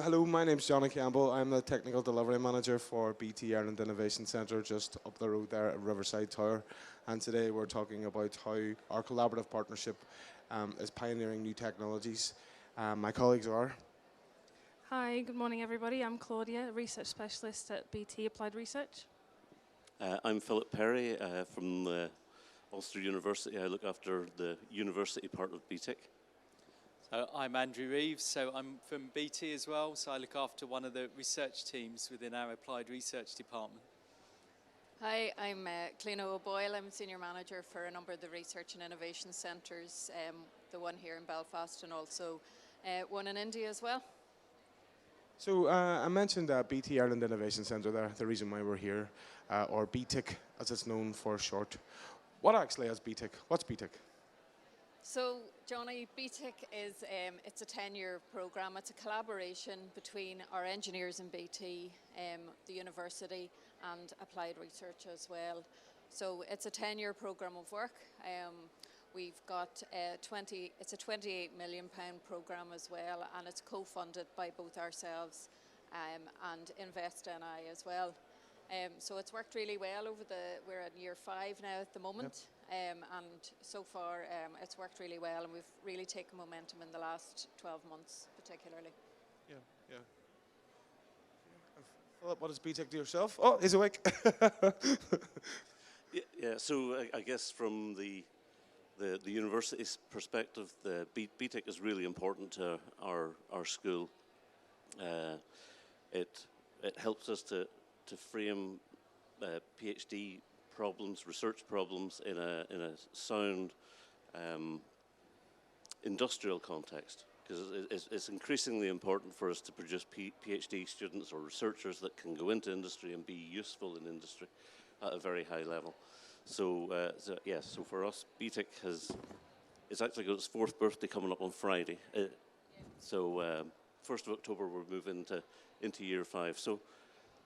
Hello, my name's Johnny Campbell. I'm the Technical Delivery Manager for BT Ireland Innovation Centre just up the road there at Riverside Tower. And today we're talking about how our collaborative partnership is pioneering new technologies. My colleagues are... Hi, good morning everybody. I'm Claudia, Research Specialist at BT Applied Research. I'm Philip Perry from Ulster University. I look after the university part of BTtec. So I'm Andrew Reeves, so I'm from BT as well, so I look after one of the research teams within our Applied Research Department. Hi, I'm Cliona O'Boyle. I'm Senior Manager for a number of the Research and Innovation Centres, the one here in Belfast and also one in India as well. So I mentioned BT Ireland Innovation Centre there, the reason why we're here, or BTIC as it's known for short. What actually is BTIC? What's BTIC? So, Johnny, BTIC is it's a 10-year programme. It's a collaboration between our engineers in BT, the university, and applied research as well. So it's a 10-year programme of work. We've got it's a £28 million programme as well, and it's co-funded by both ourselves and InvestNI as well. So it's worked really well we're at year 5 now at the moment. Yep. And so far it's worked really well, and we've really taken momentum in the last 12 months particularly. Yeah, yeah. Philip, what does BTEC do yourself? Oh, he's awake. Yeah, so I guess from the university's perspective, the BTEC is really important to our school. It helps us to frame PhD problems, research problems in a sound industrial context, because it's increasingly important for us to produce PhD students or researchers that can go into industry and be useful in industry at a very high level. So, so for us, BTEC it's actually got its 4th birthday coming up on Friday. So 1st of October we're moving into year 5. So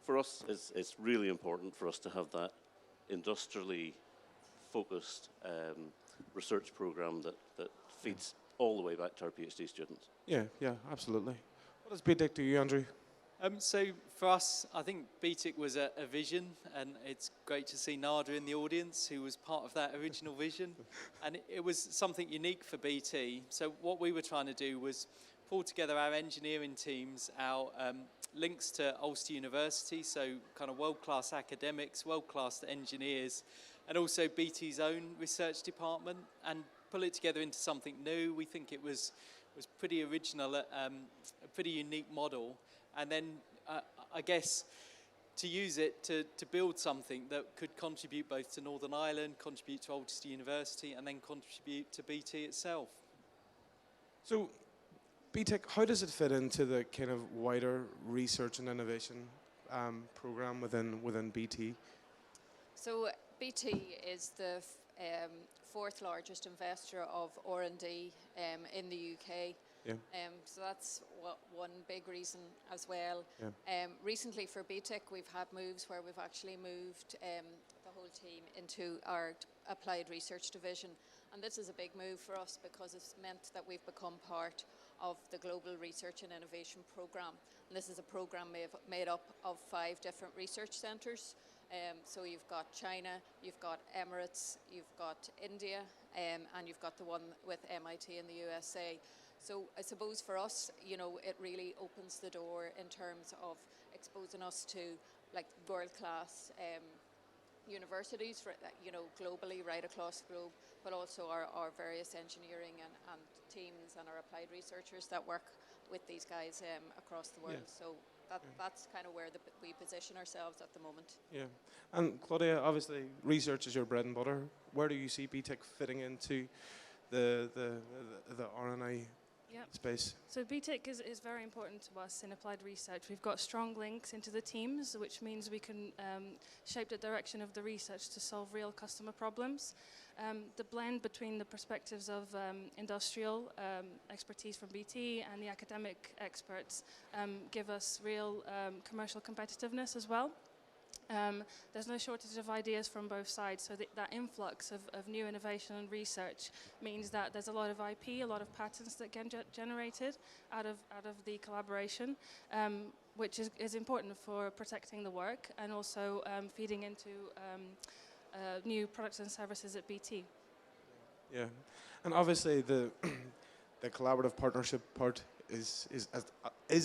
for us, it's really important for us to have that industrially focused research program that feeds all the way back to our PhD students. Yeah, absolutely. What does BTEC do you, Andrew? So for us, I think BTEC was a vision, and it's great to see Nada in the audience, who was part of that original vision. And it was something unique for BT. So what we were trying to do was pull together our engineering teams, our links to Ulster University, so kind of world-class academics, world-class engineers, and also BT's own research department, and pull it together into something new. We think it was pretty original, a pretty unique model, and then I guess to use it to build something that could contribute both to Northern Ireland, contribute to Ulster University, and then contribute to BT itself. So, BTEC, how does it fit into the kind of wider research and innovation program within BT? So BT is the 4th largest investor of R&D in the UK. Yeah. So that's one big reason as well. Yeah. Recently for BTEC we've had moves where we've actually moved the whole team into our applied research division, and this is a big move for us because it's meant that we've become part of the Global Research and Innovation Programme. And this is a programme made up of 5 different research centres. So you've got China, you've got Emirates, you've got India, and you've got the one with MIT in the USA. So I suppose for us, it really opens the door in terms of exposing us to like world-class universities, globally, right across the globe, but also our various engineering and teams and our applied researchers that work with these guys across the world. Yeah. So that's kind of where we position ourselves at the moment. Yeah, and Claudia, obviously research is your bread and butter. Where do you see BTEC fitting into the R&I space? So BTEC is very important to us in applied research. We've got strong links into the teams, which means we can shape the direction of the research to solve real customer problems. The blend between the perspectives of industrial expertise from BT and the academic experts give us real commercial competitiveness as well. There's no shortage of ideas from both sides, so that influx of new innovation and research means that there's a lot of IP, a lot of patents that get generated out of the collaboration, which is important for protecting the work and also feeding into new products and services at BT. Yeah, and obviously the the collaborative partnership part is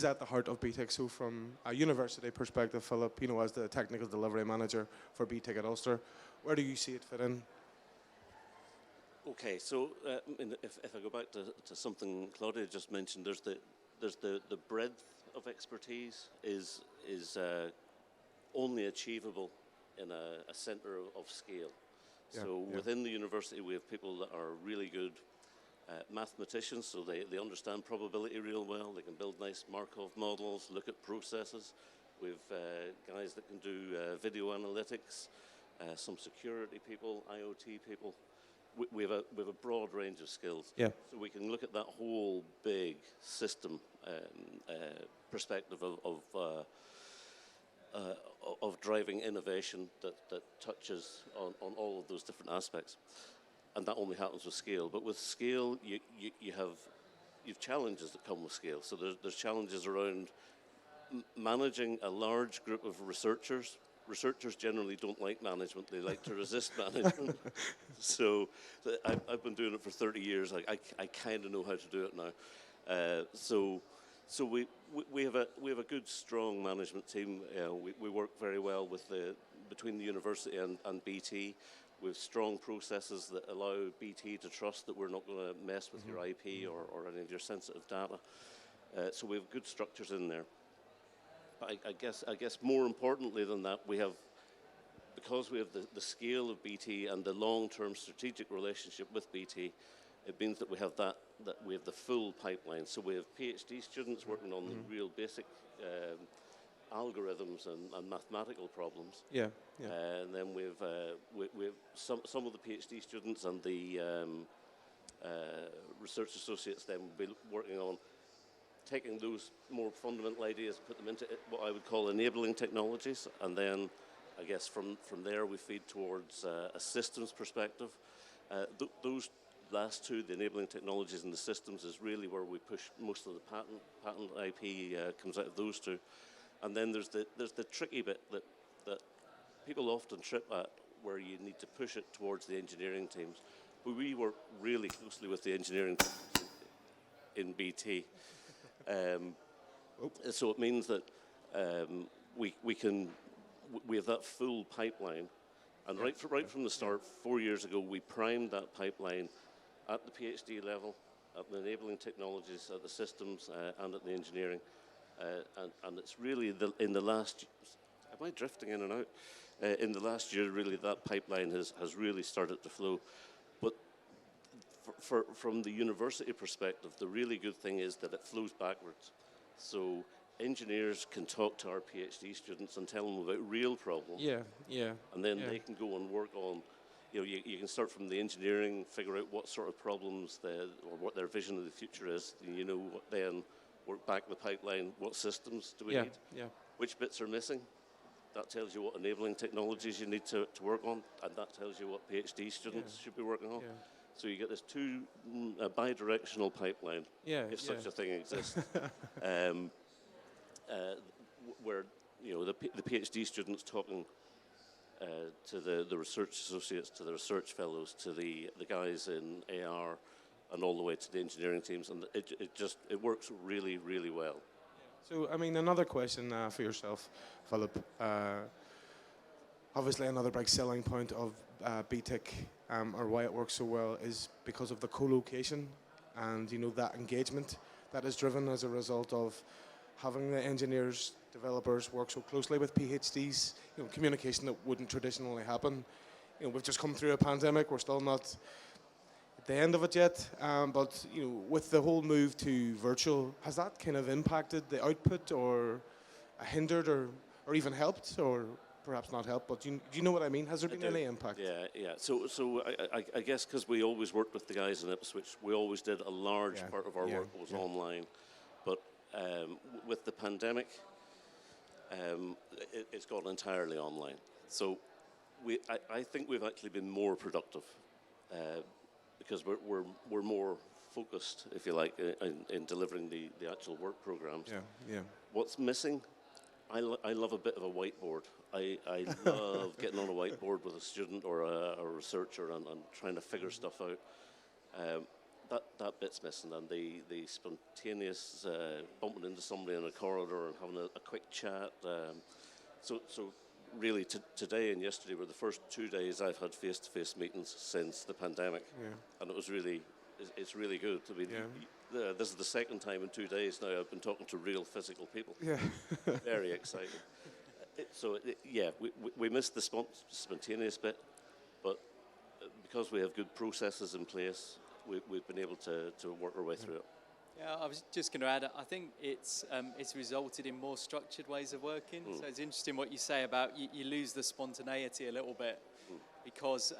at the heart of BTtec. So from a university perspective, Philip, as the technical delivery manager for BTec at Ulster, where do you see it fit in? Okay, so if I go back to something Claudia just mentioned, there's the breadth of expertise is only achievable in a centre of scale. So within the university, we have people that are really good mathematicians, so they understand probability real well. They can build nice Markov models, look at processes. We have guys that can do video analytics, some security people, IoT people. We have a broad range of skills. Yeah. So we can look at that whole big system perspective of driving innovation that touches on all of those different aspects. And that only happens with scale. But with scale, you've challenges that come with scale. So there's challenges around managing a large group of researchers. Researchers generally don't like management. They like to resist management. So I've been doing it for 30 years. I kind of know how to do it now. So we have a good, strong management team. We work very well between the university and BT. We have strong processes that allow BT to trust that we're not going to mess with your IP or any of your sensitive data. So we have good structures in there. But I guess more importantly than that, because we have the scale of BT and the long-term strategic relationship with BT, it means that we have we have the full pipeline. So we have PhD students working on the real basic algorithms and mathematical problems. Yeah. And then we have some of the PhD students and the research associates then will be working on taking those more fundamental ideas and put them into what I would call enabling technologies. And then I guess from there we feed towards a systems perspective. Those last two, the enabling technologies and the systems, is really where we push most of the patent IP comes out of those two. And then there's the tricky bit that people often trip at, where you need to push it towards the engineering teams. But we work really closely with the engineering teams in BT. So it means that we have that full pipeline. And right from the start, 4 years ago, we primed that pipeline at the PhD level, at the enabling technologies, at the systems, and at the engineering. And it's really in the last, am I drifting in and out? In the last year, really, that pipeline has really started to flow. But from the university perspective, the really good thing is that it flows backwards. So engineers can talk to our PhD students and tell them about real problems. Yeah. And then they can go and work on, you can start from the engineering, figure out what sort of problems or what their vision of the future is, and then work back the pipeline, what systems do we need? Yeah. Which bits are missing? That tells you what enabling technologies you need to work on, and that tells you what PhD students should be working on. Yeah. So you get this bi-directional pipeline, if such a thing exists, where the PhD students talking to the research associates, to the research fellows, to the guys in AR, and all the way to the engineering teams, and it works really, really well. So, I mean, another question for yourself, Philip. Obviously, another big selling point of BTec, or why it works so well, is because of the co-location and that engagement that is driven as a result of having the engineers, developers work so closely with PhDs. Communication that wouldn't traditionally happen. We've just come through a pandemic. We're still not at the end of it yet, but with the whole move to virtual, has that kind of impacted the output, or hindered, or even helped, or perhaps not helped? But do you know what I mean? Has there been any impact? Yeah. So I guess because we always worked with the guys in Ipswich, we always did a large part of our work was online. But with the pandemic, it's gone entirely online. So I think we've actually been more productive because we're more focused, if you like, in delivering the actual work programs. Yeah, yeah. What's missing? I love a bit of a whiteboard. I love getting on a whiteboard with a student or a researcher and trying to figure stuff out. That bit's missing, and the spontaneous bumping into somebody in a corridor and having a quick chat. So really, today and yesterday were the first 2 days I've had face-to-face meetings since the pandemic, and it's really good. I mean, this is the second time in 2 days now I've been talking to real physical people. Yeah. Very exciting. We missed the spontaneous bit, but because we have good processes in place, we've been able to work our way through it. Yeah, I was just going to add, I think it's resulted in more structured ways of working. So it's interesting what you say about you lose the spontaneity a little bit because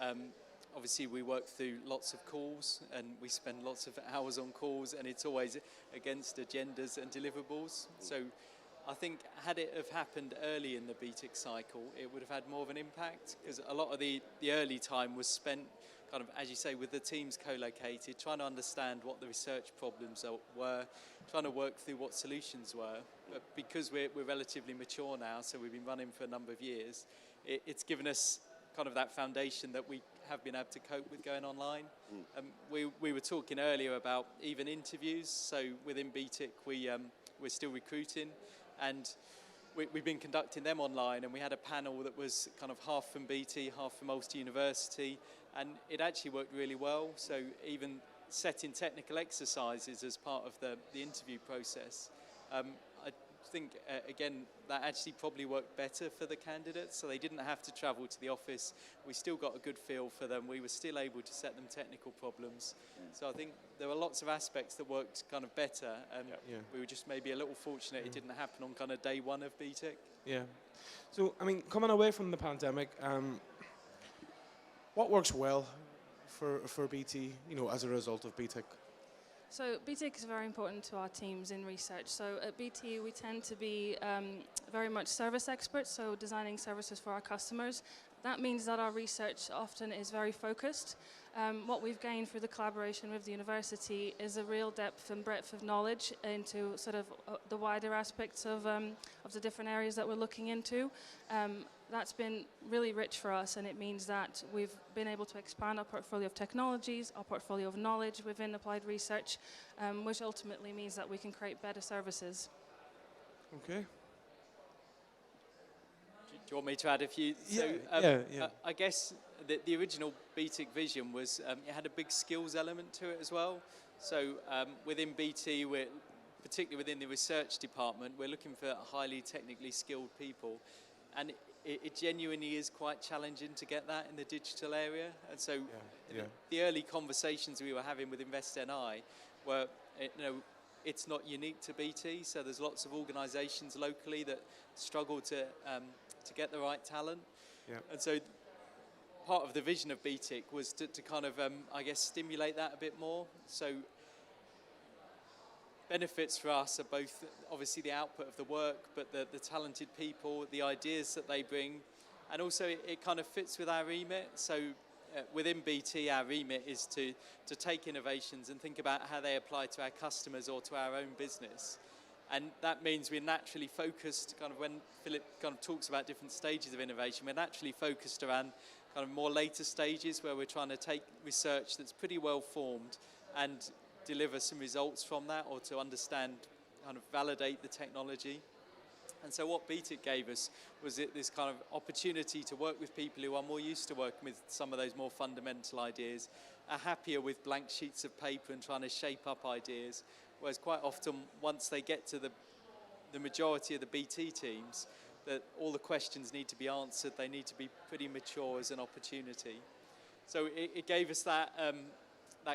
obviously we work through lots of calls and we spend lots of hours on calls, and it's always against agendas and deliverables. So I think had it have happened early in the BTEC cycle, it would have had more of an impact, because a lot of the early time was spent kind of, as you say, with the teams co-located, trying to understand what the research problems were, trying to work through what solutions were. But because we're relatively mature now, so we've been running for a number of years, it's given us kind of that foundation that we have been able to cope with going online. We were talking earlier about even interviews. So within BTEC, we're still recruiting, and we've been conducting them online, and we had a panel that was kind of half from BT, half from Ulster University, and it actually worked really well. So even setting technical exercises as part of the interview process, I think, again, that actually probably worked better for the candidates, so they didn't have to travel to the office. We still got a good feel for them. We were still able to set them technical problems. So I think there were lots of aspects that worked kind of better, and we were just maybe a little fortunate it didn't happen on kind of day one of BTEC. Yeah. So, I mean, coming away from the pandemic, what works well for BT, as a result of BTEC? So BTEC is very important to our teams in research. So at BT, we tend to be very much service experts, so designing services for our customers. That means that our research often is very focused. What we've gained through the collaboration with the university is a real depth and breadth of knowledge into sort of the wider aspects of the different areas that we're looking into. That's been really rich for us, and it means that we've been able to expand our portfolio of technologies, our portfolio of knowledge within applied research, which ultimately means that we can create better services. Okay. Do you want me to add a few? Yeah. I guess the original BTEC vision was it had a big skills element to it as well. So within BT, particularly within the research department, we're looking for highly technically skilled people, and it genuinely is quite challenging to get that in the digital area. And so the early conversations we were having with InvestNI were, it's not unique to BT. So there's lots of organisations locally that struggle to get the right talent. Yeah. And so part of the vision of BTEC was to kind of, stimulate that a bit more. So benefits for us are both obviously the output of the work, but the talented people, the ideas that they bring, and also it kind of fits with our remit. So within BT, our remit is to take innovations and think about how they apply to our customers or to our own business. And that means we're naturally focused, kind of when Philip kind of talks about different stages of innovation, we're naturally focused around kind of more later stages where we're trying to take research that's pretty well formed and deliver some results from that, or to understand, kind of validate the technology. And so what BTEC gave us was this kind of opportunity to work with people who are more used to working with some of those more fundamental ideas, are happier with blank sheets of paper and trying to shape up ideas, whereas quite often once they get to the majority of the BT teams, that all the questions need to be answered, they need to be pretty mature as an opportunity. So it gave us that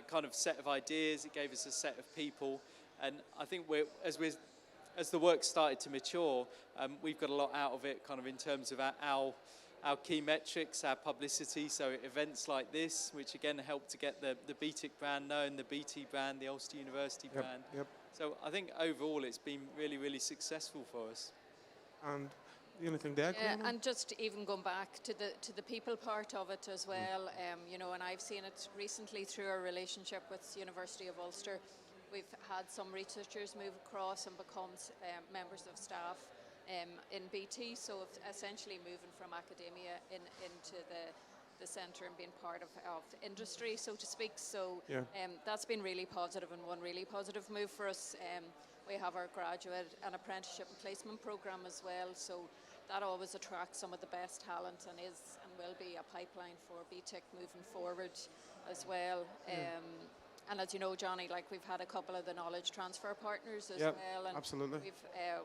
kind of set of ideas, it gave us a set of people, and I think as the work started to mature, we've got a lot out of it, kind of in terms of our key metrics, our publicity. So events like this, which again help to get the BTEC brand known, the BT brand, the Ulster University brand. Yep. So I think overall it's been really, really successful for us. And anything there? Yeah, and just even going back to the people part of it as well, and I've seen it recently through our relationship with University of Ulster. We've had some researchers move across and become members of staff in BT, so essentially moving from academia into the centre and being part of industry, so to speak. So that's been really positive, and one really positive move for us. We have our graduate and apprenticeship and placement programme as well, so that always attracts some of the best talent and is and will be a pipeline for BTEC moving forward as well. And as you know, Johnny, like we've had a couple of the knowledge transfer partners as well. And absolutely. We've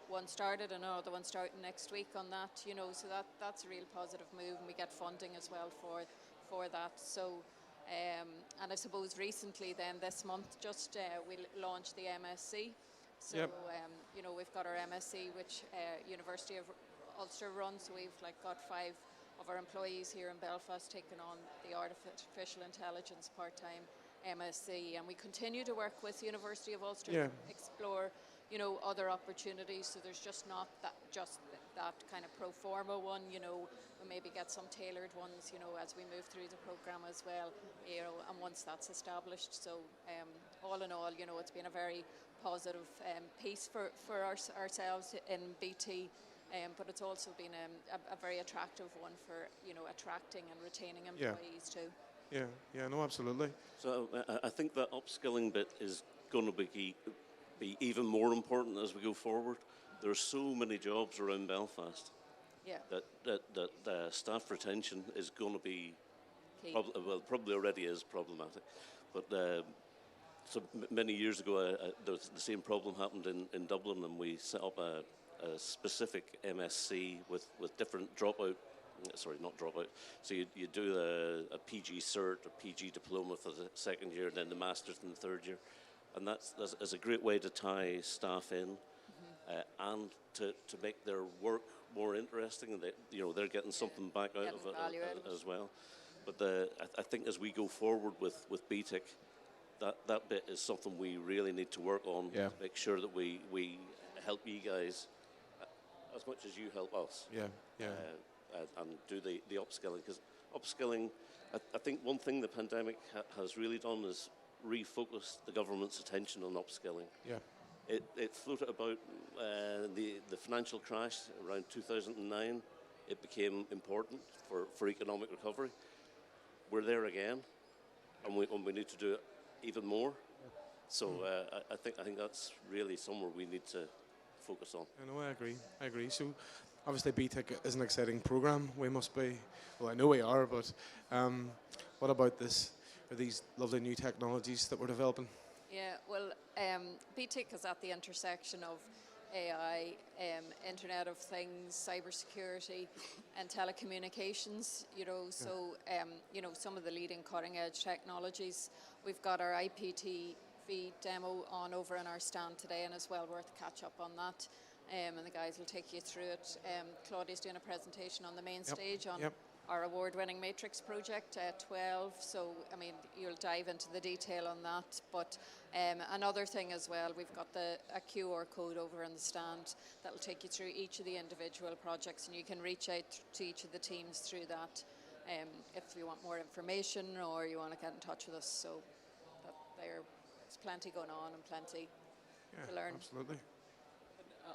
one started and another one starting next week on that, so that's a real positive move, and we get funding as well for that. So, and I suppose recently then this month just we launched the MSc. So, we've got our MSc, which University of Ulster runs. So we've got 5 of our employees here in Belfast taking on the artificial intelligence part-time MSc, and we continue to work with University of Ulster to explore, other opportunities. So there's just not that kind of pro forma one. We maybe get some tailored ones, as we move through the program as well. And once that's established. So all in all, it's been a very positive piece for ourselves in BT. But it's also been a very attractive one for attracting and retaining employees too. Yeah, no, absolutely. So I think that upskilling bit is going to be even more important as we go forward. There are so many jobs around Belfast that staff retention is going to be probably already is problematic. But so many years ago, the same problem happened in Dublin, and we set up a specific MSc with different not dropout. So you do a PG cert, a PG diploma for the second year, and then the master's in the third year. And that's a great way to tie staff in and to make their work more interesting, and they're getting something back out of it as well. But I think as we go forward with BTEC, that bit is something we really need to work on to make sure that we help you guys as much as you help us. And do the upskilling, because upskilling, I think one thing the pandemic has really done is refocus the government's attention on upskilling. It floated about the financial crash around 2009. It became important for economic recovery. We're there again, and we need to do it even more. So I think that's really somewhere we need to focus on. I agree. So obviously BTEC is an exciting program. We must be, well, I know we are, but what about this? Are these lovely new technologies that we're developing? Yeah, well, BTEC is at the intersection of AI, Internet of Things, cybersecurity, and telecommunications. So some of the leading cutting-edge technologies. We've got our IPTV demo on over in our stand today, and it's well worth a catch up on that. And the guys will take you through it. Claudia's doing a presentation on the main stage on our award-winning Matrix project at 12. So, you'll dive into the detail on that. But another thing as well, we've got a QR code over in the stand that will take you through each of the individual projects, and you can reach out to each of the teams through that if you want more information or you want to get in touch with us. So there's plenty going on and plenty to learn. Absolutely.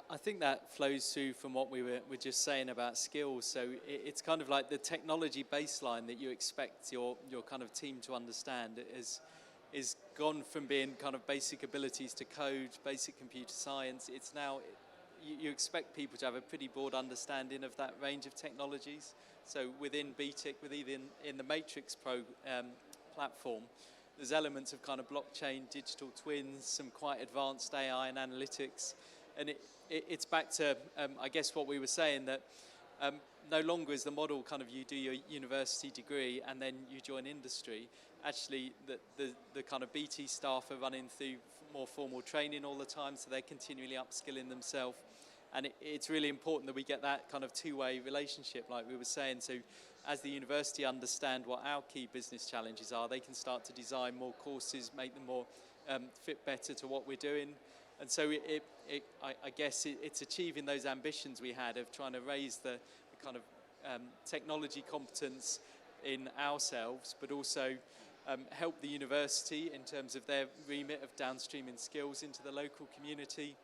I think that flows through from what we were just saying about skills. So it's kind of like the technology baseline that you expect your kind of team to understand is gone from being kind of basic abilities to code, basic computer science. It's now, you expect people to have a pretty broad understanding of that range of technologies. So within BTEC, in the Matrix platform, there's elements of kind of blockchain, digital twins, some quite advanced AI and analytics. And it's back to, I guess, what we were saying, that no longer is the model kind of you do your university degree and then you join industry. Actually, the kind of BT staff are running through more formal training all the time, so they're continually upskilling themselves. And it's really important that we get that kind of two-way relationship, like we were saying. So as the university understand what our key business challenges are, they can start to design more courses, make them more fit better to what we're doing. And so I guess it's achieving those ambitions we had of trying to raise the kind of technology competence in ourselves, but also help the university in terms of their remit of downstreaming skills into the local community.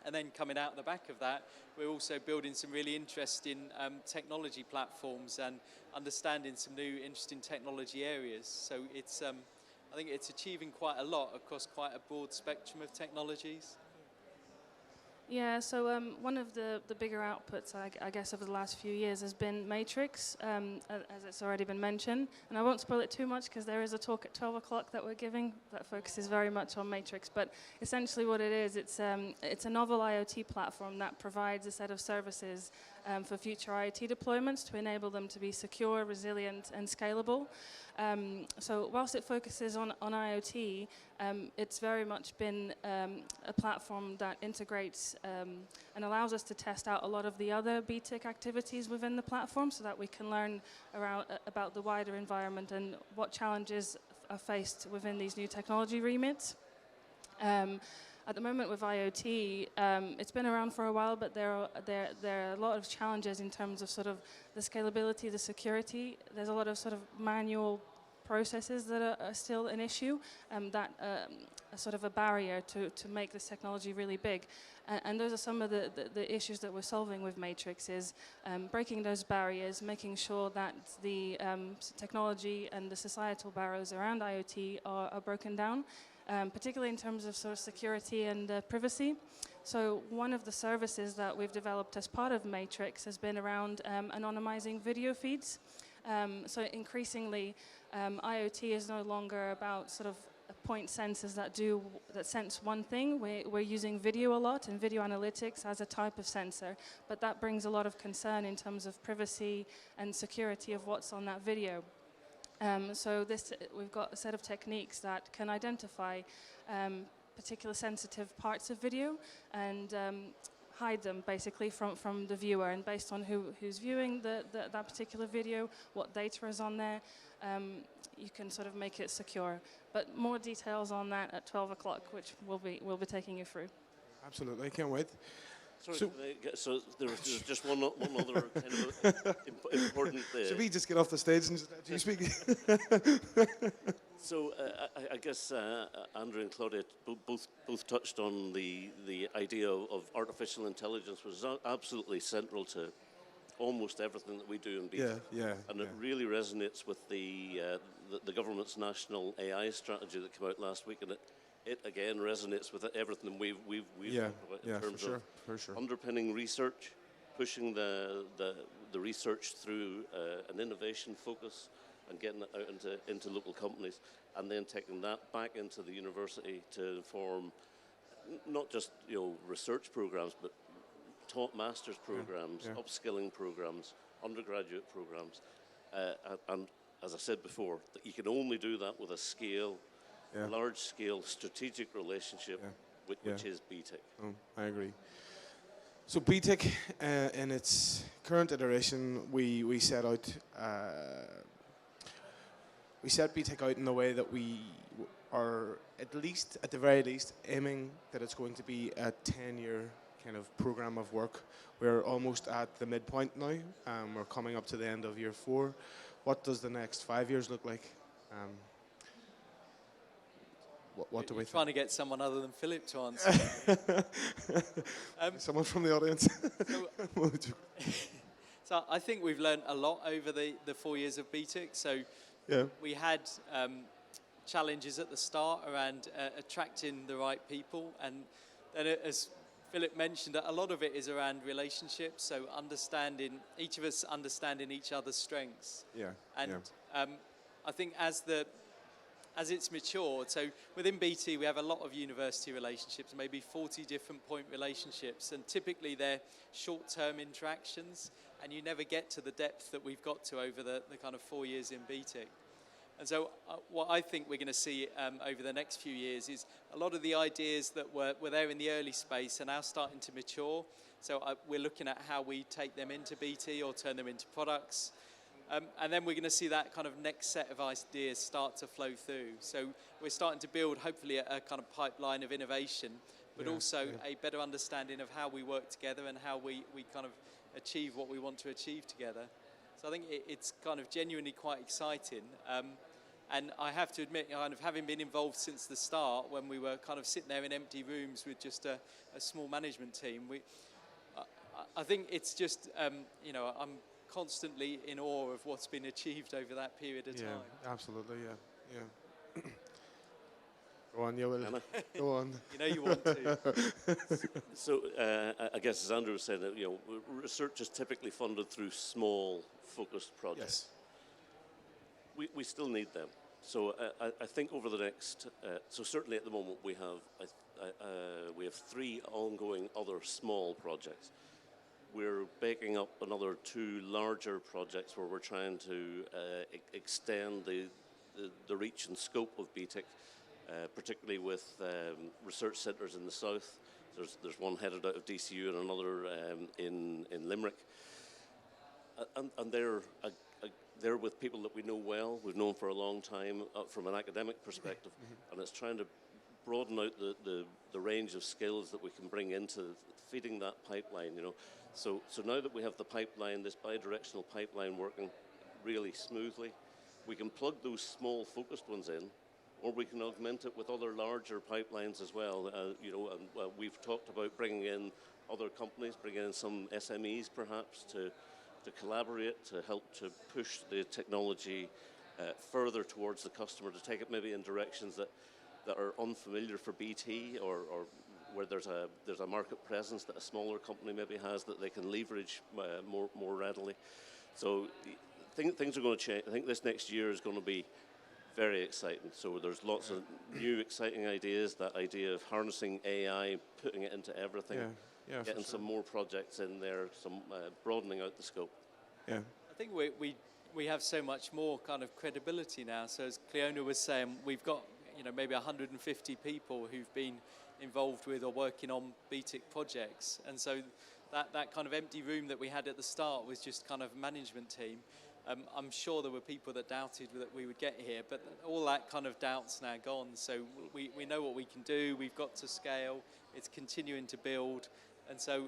And then coming out the back of that, we're also building some really interesting technology platforms and understanding some new interesting technology areas. So it's, I think it's achieving quite a lot across quite a broad spectrum of technologies. Yeah, so one of the bigger outputs, I guess, over the last few years has been Matrix, as it's already been mentioned. And I won't spoil it too much because there is a talk at 12 o'clock that we're giving that focuses very much on Matrix. But essentially what it is, it's a novel IoT platform that provides a set of services for future IoT deployments to enable them to be secure, resilient, and scalable. So whilst it focuses on IoT, it's very much been a platform that integrates and allows us to test out a lot of the other BTIC activities within the platform so that we can learn about the wider environment and what challenges are faced within these new technology remits. At the moment with IoT, it's been around for a while, but there are a lot of challenges in terms of sort of the scalability, the security. There's a lot of sort of manual processes that are still an issue, that are sort of a barrier to make this technology really big. And those are some of the issues that we're solving with Matrix, is breaking those barriers, making sure that the technology and the societal barriers around IoT are broken down. Particularly in terms of sort of security and privacy. So one of the services that we've developed as part of Matrix has been around anonymizing video feeds. So increasingly, IoT is no longer about sort of point sensors that sense one thing. We're using video a lot and video analytics as a type of sensor, but that brings a lot of concern in terms of privacy and security of what's on that video. So we've got a set of techniques that can identify particular sensitive parts of video and hide them basically from the viewer. And based on who's viewing that particular video, what data is on there, you can sort of make it secure. But more details on that at 12 o'clock, which we'll be taking you through. Absolutely, I can't wait. So there's just one other kind of important... Should we just get off the stage and just let you speak? So I guess Andrew and Claudia both touched on the idea of artificial intelligence, which is absolutely central to almost everything that we do in BT. And it really resonates with the government's national AI strategy that came out last week, and it again resonates with everything we've talked about in terms of underpinning research, pushing the research through an innovation focus and getting it out into local companies, and then taking that back into the university to inform not just research programs, but taught master's programs, upskilling programs, undergraduate programs, and as I said before, that you can only do that with a large-scale strategic relationship, which is BTEC. Oh, I agree. So BTEC, in its current iteration, we set BTEC out in the way that we are at the very least, aiming that it's going to be a 10-year kind of program of work. We're almost at the midpoint now. We're coming up to the end of year 4. What does the next 5 years look like? What do we think? Trying to get someone other than Philip to answer. Someone from the audience. So I think we've learned a lot over the 4 years of BTEC. So we had challenges at the start around attracting the right people, and then as Philip mentioned, a lot of it is around relationships. So each of us understanding each other's strengths. I think as it's matured, so within BT we have a lot of university relationships, maybe 40 different point relationships, and typically they're short-term interactions, and you never get to the depth that we've got to over the kind of 4 years in BT. And so what I think we're going to see over the next few years is a lot of the ideas that were there in the early space are now starting to mature. So we're looking at how we take them into BT or turn them into products. And then we're going to see that kind of next set of ideas start to flow through. So we're starting to build, hopefully, a kind of pipeline of innovation, but also a better understanding of how we work together and how we kind of achieve what we want to achieve together. So I think it's kind of genuinely quite exciting. And I have to admit, kind of having been involved since the start, when we were kind of sitting there in empty rooms with just a small management team, I think it's just, you know, I'm constantly in awe of what's been achieved over that period of time. Absolutely, yeah. Go on, you will. Go on. You know you want to. So I guess as Andrew was saying, you know, research is typically funded through small, focused projects. Yes. We still need them. So I think over the next, so certainly at the moment we have 3 ongoing other small projects. We're baking up another 2 larger projects where we're trying to extend the reach and scope of BTEC, particularly with research centres in the south. There's one headed out of DCU and another in Limerick. And they're with people that we know well, we've known for a long time from an academic perspective, and it's trying to broaden out the range of skills that we can bring into feeding that pipeline, you know. So now that we have the pipeline, this bi-directional pipeline working really smoothly, we can plug those small focused ones in, or we can augment it with other larger pipelines as well. You know, and we've talked about bringing in other companies, bringing in some SMEs perhaps to collaborate, to help to push the technology further towards the customer, to take it maybe in directions that are unfamiliar for BT, or where there's a market presence that a smaller company maybe has that they can leverage more readily. So things are going to change. I think this next year is going to be very exciting. So there's lots of new exciting ideas, that idea of harnessing AI, putting it into everything, getting some more projects in there, some broadening out the scope. Yeah. I think we have so much more kind of credibility now. So as Cleona was saying, we've got, you know, maybe 150 people who've been involved with or working on BTEC projects. And so that kind of empty room that we had at the start was just kind of management team. I'm sure there were people that doubted that we would get here, but all that kind of doubt's now gone. So we know what we can do. We've got to scale. It's continuing to build. And so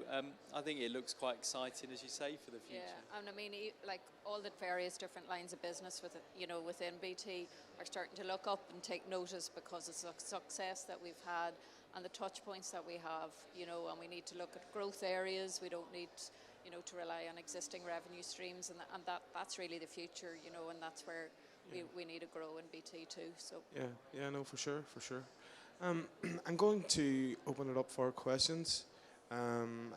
I think it looks quite exciting, as you say, for the future. Yeah, and I mean, like all the various different lines of business within BT are starting to look up and take notice because of the success that we've had and the touch points that we have, you know, and we need to look at growth areas. We don't need, you know, to rely on existing revenue streams, and that's really the future, you know, and that's where we need to grow in BT too. So no, for sure. I'm going to open it up for questions.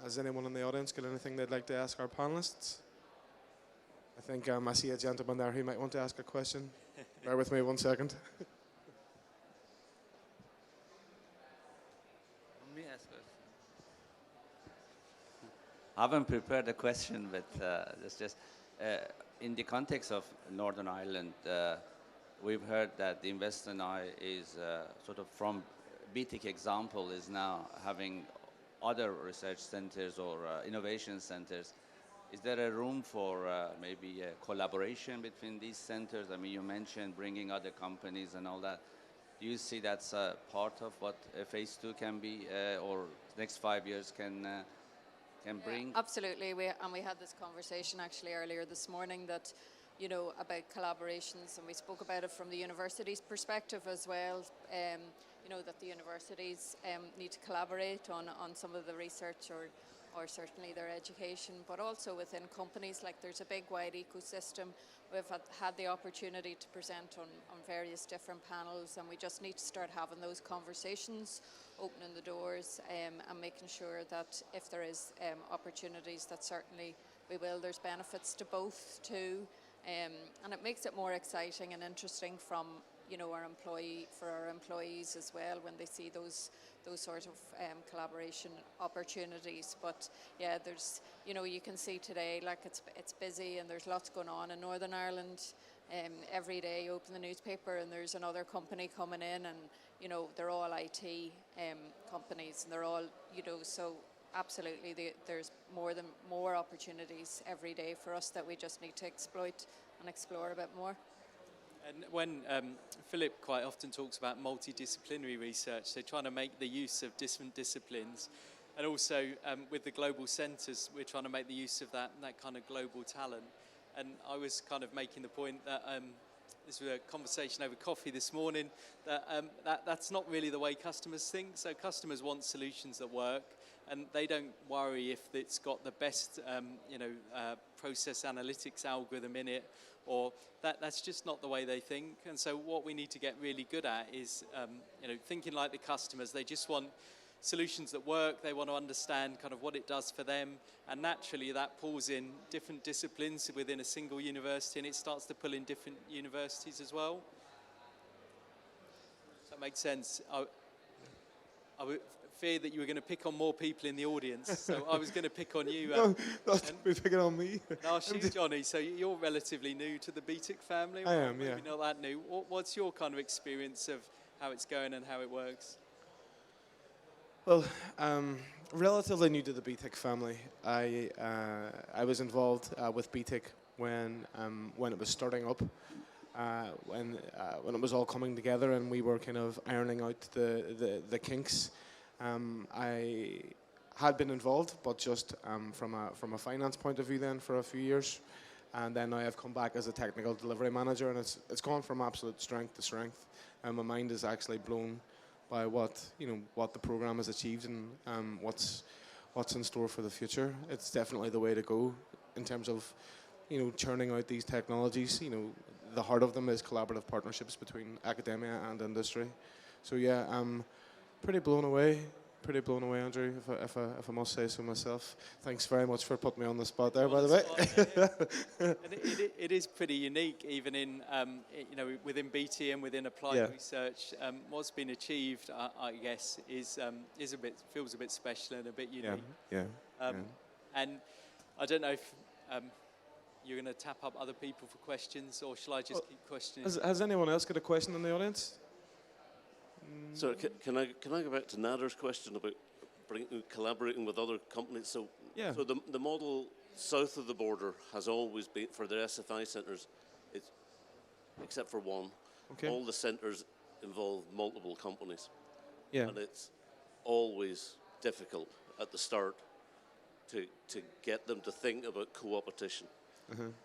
Has anyone in the audience got anything they'd like to ask our panelists? I think I see a gentleman there who might want to ask a question. Bear with me 1 second. I haven't prepared a question, but it's just in the context of Northern Ireland, we've heard that the InvestNI is sort of from BTtec example is now having other research centers or innovation centers. Is there a room for maybe a collaboration between these centers? I mean, you mentioned bringing other companies and all that. Do you see that's part of what phase 2 can be, or next 5 years can bring? Absolutely. We had this conversation actually earlier this morning that, you know, about collaborations, and we spoke about it from the university's perspective as well. You know, that the universities need to collaborate on some of the research or certainly their education, but also within companies. Like, there's a big wide ecosystem. We've had the opportunity to present on various different panels, and we just need to start having those conversations, opening the doors, and making sure that if there is opportunities, that certainly we will. There's benefits to both too, and it makes it more exciting and interesting from, you know, our employees as well, when they see those sort of collaboration opportunities. But yeah, there's, you know, you can see today, like, it's busy and there's lots going on in Northern Ireland. Every day you open the newspaper and there's another company coming in, and, you know, they're all IT companies, and they're all, you know, so absolutely there's more opportunities every day for us that we just need to exploit, and explore a bit more. And when Philip quite often talks about multidisciplinary research, so trying to make the use of different disciplines, and also with the global centres, we're trying to make the use of that kind of global talent. And I was kind of making the point that this was a conversation over coffee this morning, that's not really the way customers think. So customers want solutions that work, and they don't worry if it's got the best process analytics algorithm in it, or that's just not the way they think. And so what we need to get really good at is thinking like the customers. They just want solutions that work. They want to understand kind of what it does for them, and naturally that pulls in different disciplines within a single university, and it starts to pull in different universities as well. Does that make sense? I would fear that you were going to pick on more people in the audience, so I was going to pick on you. No, not be picking on me. No, you, Johnny. So you're relatively new to the BTtec family. I am, yeah. Maybe not that new. What's your kind of experience of how it's going and how it works? Well, relatively new to the BTtec family. I was involved with BTtec when it was starting up, when it was all coming together and we were kind of ironing out the kinks. I had been involved, but just from a finance point of view then for a few years, and then now I've come back as a technical delivery manager, and it's gone from absolute strength to strength, and my mind is actually blown by what the program has achieved and what's in store for the future. It's definitely the way to go in terms of churning out these technologies. The heart of them is collaborative partnerships between academia and industry. So yeah, I'm pretty blown away, Andrew, if I must say so myself. Thanks very much for putting me on the spot there, by the way. And it is pretty unique, even in within BT and within applied research. What's been achieved, I guess, feels a bit special and a bit unique. Yeah. And I don't know if you're going to tap up other people for questions, or shall I just keep questioning? Has anyone else got a question in the audience? So can I go back to Nader's question about collaborating with other companies? So the model south of the border has always been for their SFI centres, except for one. Okay. All the centres involve multiple companies. Yeah. And it's always difficult at the start to get them to think about co-opetition.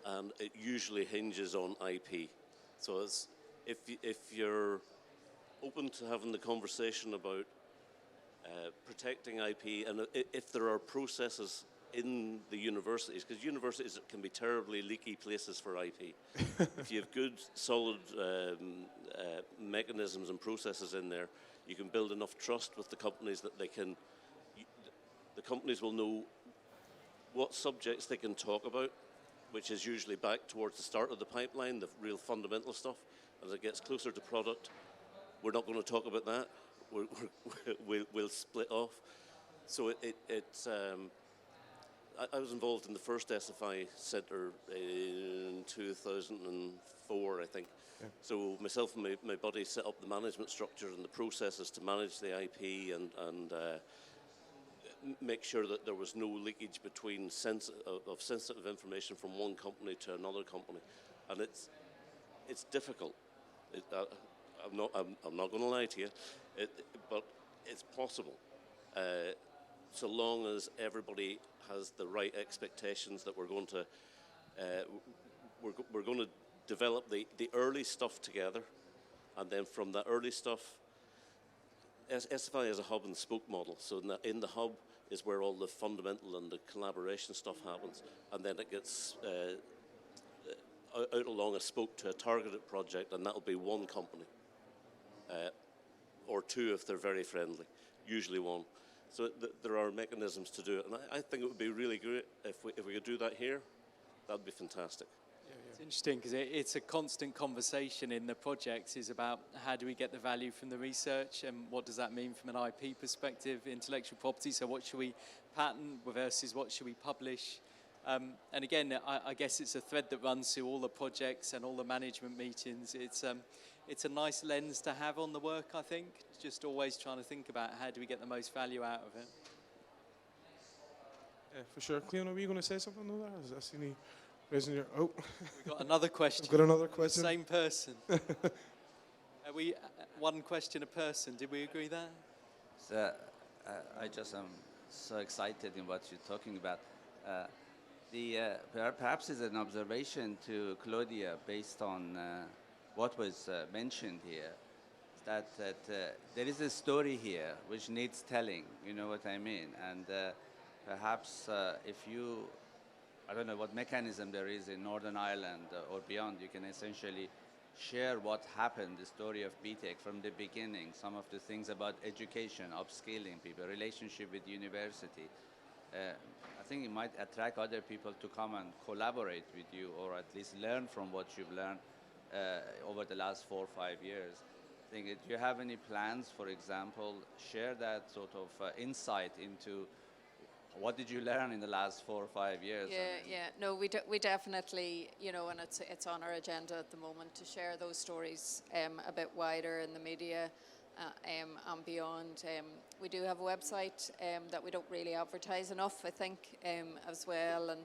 And it usually hinges on IP. So if you're open to having the conversation about protecting IP, and if there are processes in the universities, because universities can be terribly leaky places for IP. If you have good, solid mechanisms and processes in there, you can build enough trust with the companies that the the companies will know what subjects they can talk about, which is usually back towards the start of the pipeline, the real fundamental stuff. As it gets closer to product, we're not going to talk about that. We'll split off. So I was involved in the first SFI centre in 2004, I think. Yeah. So myself and my buddy set up the management structure and the processes to manage the IP and make sure that there was no leakage between sensitive information from one company to another company. And it's difficult. I'm not going to lie to you, but it's possible, so long as everybody has the right expectations that we're going to develop the early stuff together, and then from that early stuff, SFI is a hub and spoke model. So in the hub is where all the fundamental and the collaboration stuff happens, and then it gets out along a spoke to a targeted project, and that'll be one company. Or two if they're very friendly, usually one. So there are mechanisms to do it, and I think it would be really great if we could do that here. That'd be fantastic. It's interesting because it's a constant conversation in the projects is about how do we get the value from the research and what does that mean from an IP perspective, intellectual property. So what should we patent versus what should we publish? And again, I guess it's a thread that runs through all the projects and all the management meetings. It's a nice lens to have on the work, I think. Just always trying to think about how do we get the most value out of it. Yeah, for sure. Cleona, were you going to say something on that? I seen you Raising your, oh, We've got another question. I've got another question. Same person. Are we one question a person? Did we agree there? So, I just am so excited in what you're talking about. Perhaps is an observation to Claudia based on what was mentioned here, that there is a story here which needs telling, you know what I mean? And perhaps if you, I don't know what mechanism there is in Northern Ireland or beyond, you can essentially share what happened, the story of BTtec from the beginning, some of the things about education, upscaling people, relationship with university. I think it might attract other people to come and collaborate with you, or at least learn from what you've learned over the last 4 or 5 years. I think, do you have any plans, for example, share that sort of insight into what did you learn in the last 4 or 5 years? Yeah. No, we definitely, you know, and it's on our agenda at the moment to share those stories a bit wider in the media and beyond. We do have a website that we don't really advertise enough, I think, as well, and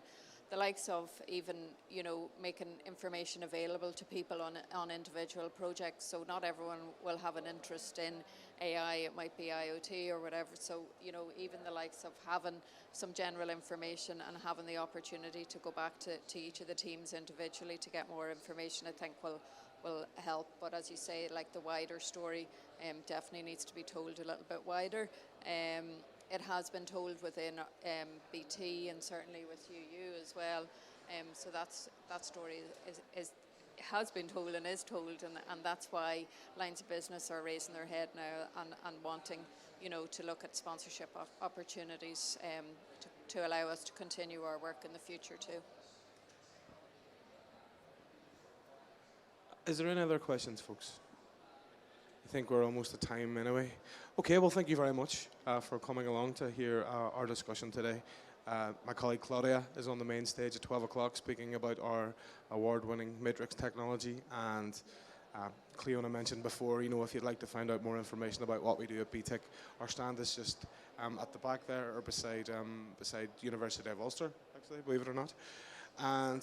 the likes of even, you know, making information available to people on individual projects. So not everyone will have an interest in AI, it might be IoT or whatever. So, you know, even the likes of having some general information and having the opportunity to go back to each of the teams individually to get more information, I think will help. But as you say, like the wider story definitely needs to be told a little bit wider. It has been told within BT and certainly with UU as well. So that story has been told and is told, and that's why lines of business are raising their head now and wanting, you know, to look at sponsorship opportunities to allow us to continue our work in the future too. Is there any other questions, folks? I think we're almost at time anyway. Okay, well, thank you very much for coming along to hear our discussion today. My colleague Claudia is on the main stage at 12 o'clock speaking about our award-winning matrix technology. And Cleona mentioned before, you know, if you'd like to find out more information about what we do at BTtec, our stand is just at the back there, or beside University of Ulster, actually, believe it or not. And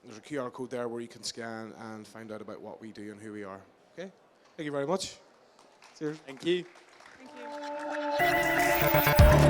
there's a QR code there where you can scan and find out about what we do and who we are. Okay, thank you very much. Cheers. Thank you. Thank you.